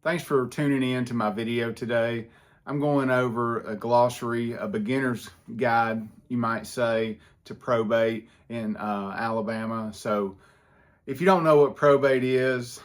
Thanks for tuning in to my video today. I'm going over a glossary, a beginner's guide, you might say, to probate in Alabama. So if you don't know what probate is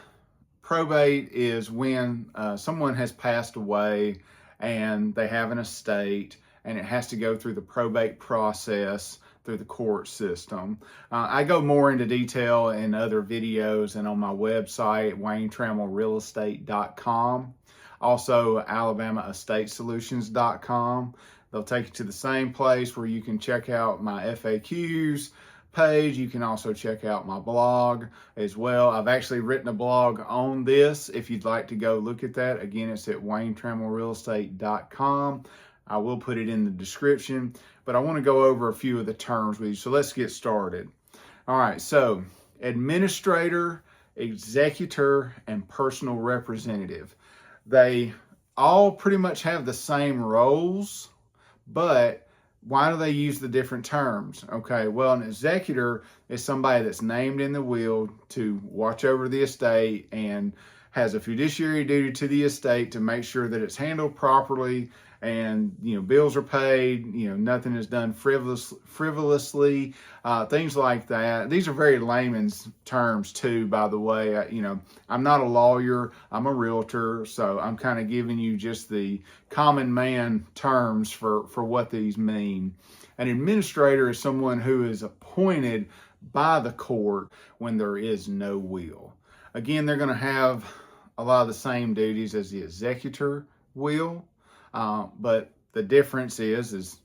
when someone has passed away and they have an estate and it has to go through the probate process through the court system. I go more into detail in other videos and on my website, WayneTrammellRealEstate.com. Also, AlabamaEstateSolutions.com. They'll take you to the same place where you can check out my FAQs page. You can also check out my blog as well. I've actually written a blog on this if you'd like to go look at that. Again, it's at WayneTrammellRealEstate.com. I will put it in the description, but I want to go over a few of the terms with you. So let's get started. All right, so administrator, executor, and personal representative. They all pretty much have the same roles, but why do they use the different terms? Okay, well, an executor is somebody that's named in the will to watch over the estate and has a fiduciary duty to the estate to make sure that it's handled properly and, bills are paid, nothing is done frivolously, things like that. These are very layman's terms too, by the way. I'm not a lawyer, I'm a realtor, so I'm kind of giving you just the common man terms for what these mean. An administrator is someone who is appointed by the court when there is no will. Again, they're going to have a lot of the same duties as the executor will. But the difference is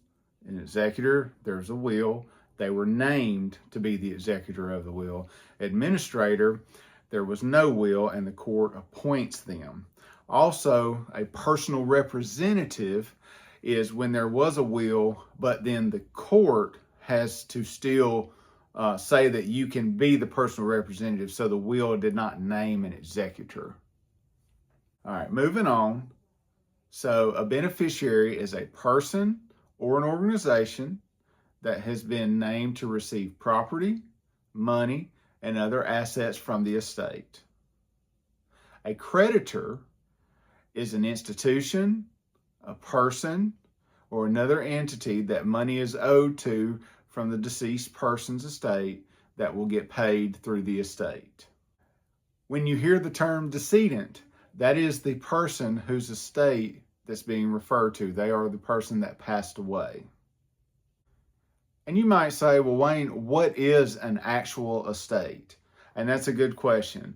an executor, there's a will. They were named to be the executor of the will. Administrator, there was no will and the court appoints them. Also, a personal representative is when there was a will, but then the court has to still say that you can be the personal representative, so the will did not name an executor. All right, moving on. So a beneficiary is a person or an organization that has been named to receive property, money, and other assets from the estate. A creditor is an institution, a person, or another entity that money is owed to from the deceased person's estate that will get paid through the estate. When you hear the term decedent, that is the person whose estate that's being referred to. They are the person that passed away. And you might say, well, Wayne, what is an actual estate? And that's a good question.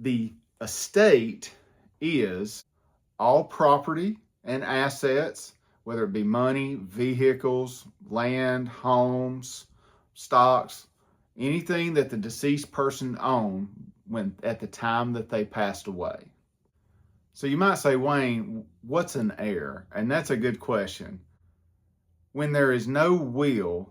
The estate is all property and assets, whether it be money, vehicles, land, homes, stocks, anything that the deceased person owned at the time that they passed away. So you might say, Wayne, what's an heir? And that's a good question. When there is no will,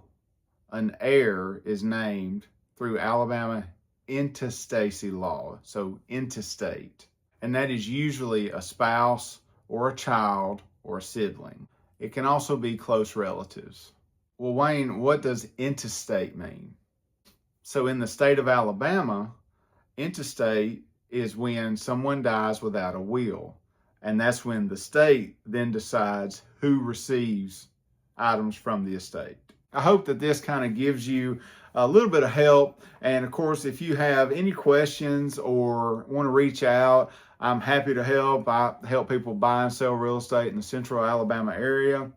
an heir is named through Alabama intestate law, so intestate. And that is usually a spouse or a child or a sibling. It can also be close relatives. Well, Wayne, what does intestate mean? So in the state of Alabama, intestate is when someone dies without a will. And that's when the state then decides who receives items from the estate. I hope that this kind of gives you a little bit of help. And of course, if you have any questions or want to reach out, I'm happy to help. I help people buy and sell real estate in the central Alabama area.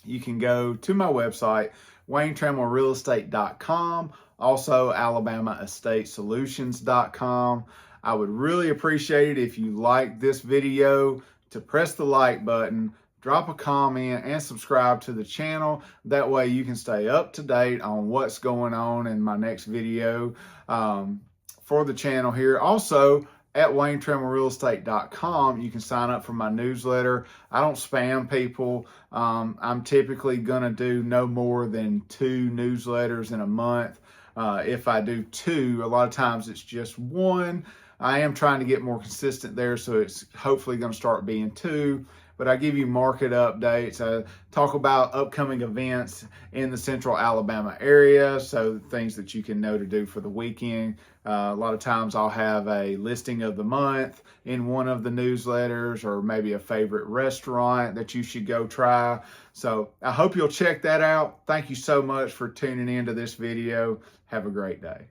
You can go to my website, WayneTrammellRealEstate.com, also AlabamaEstateSolutions.com. I would really appreciate it if you like this video to press the like button, drop a comment, and subscribe to the channel. That way you can stay up to date on what's going on in my next video for the channel here. Also, at WayneTrammellRealEstate.com, you can sign up for my newsletter. I don't spam people. I'm typically gonna do no more than 2 newsletters in a month. If I do 2, a lot of times it's just 1. I am trying to get more consistent there, so it's hopefully going to start being 2. But I give you market updates. I talk about upcoming events in the central Alabama area, so things that you can know to do for the weekend. A lot of times I'll have a listing of the month in one of the newsletters, or maybe a favorite restaurant that you should go try. So I hope you'll check that out. Thank you so much for tuning into this video. Have a great day.